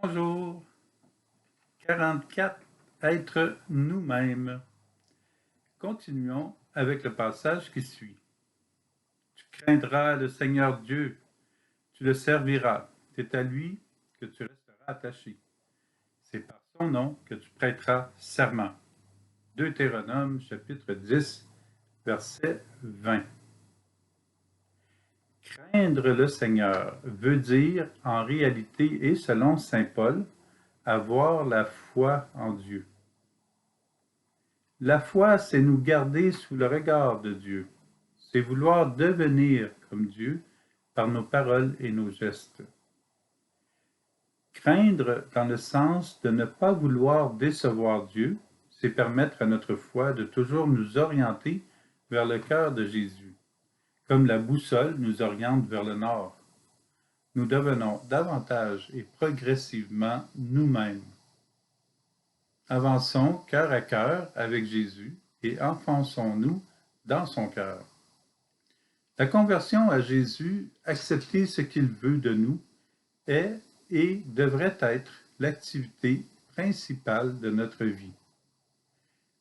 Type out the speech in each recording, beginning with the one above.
Bonjour. 44. Être nous-mêmes. Continuons avec le passage qui suit. Tu craindras le Seigneur Dieu, tu le serviras, c'est à lui que tu resteras attaché. C'est par son nom que tu prêteras serment. Deutéronome chapitre 10, verset 20. Craindre le Seigneur veut dire, en réalité et selon saint Paul, avoir la foi en Dieu. La foi, c'est nous garder sous le regard de Dieu. C'est vouloir devenir comme Dieu par nos paroles et nos gestes. Craindre dans le sens de ne pas vouloir décevoir Dieu, c'est permettre à notre foi de toujours nous orienter vers le cœur de Jésus, comme la boussole nous oriente vers le nord. Nous devenons davantage et progressivement nous-mêmes. Avançons cœur à cœur avec Jésus et enfonçons-nous dans son cœur. La conversion à Jésus, accepter ce qu'il veut de nous, est et devrait être l'activité principale de notre vie.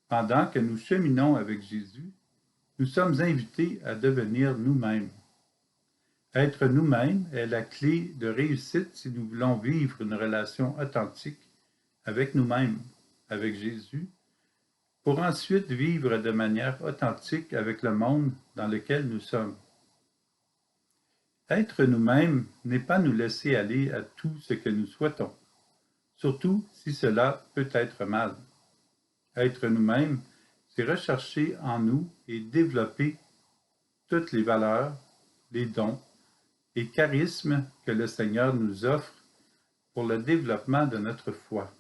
Pendant que nous cheminons avec Jésus, nous sommes invités à devenir nous-mêmes. Être nous-mêmes est la clé de réussite si nous voulons vivre une relation authentique avec nous-mêmes, avec Jésus, pour ensuite vivre de manière authentique avec le monde dans lequel nous sommes. Être nous-mêmes n'est pas nous laisser aller à tout ce que nous souhaitons, surtout si cela peut être mal. Être nous-mêmes, c'est rechercher en nous et développer toutes les valeurs, les dons et charismes que le Seigneur nous offre pour le développement de notre foi.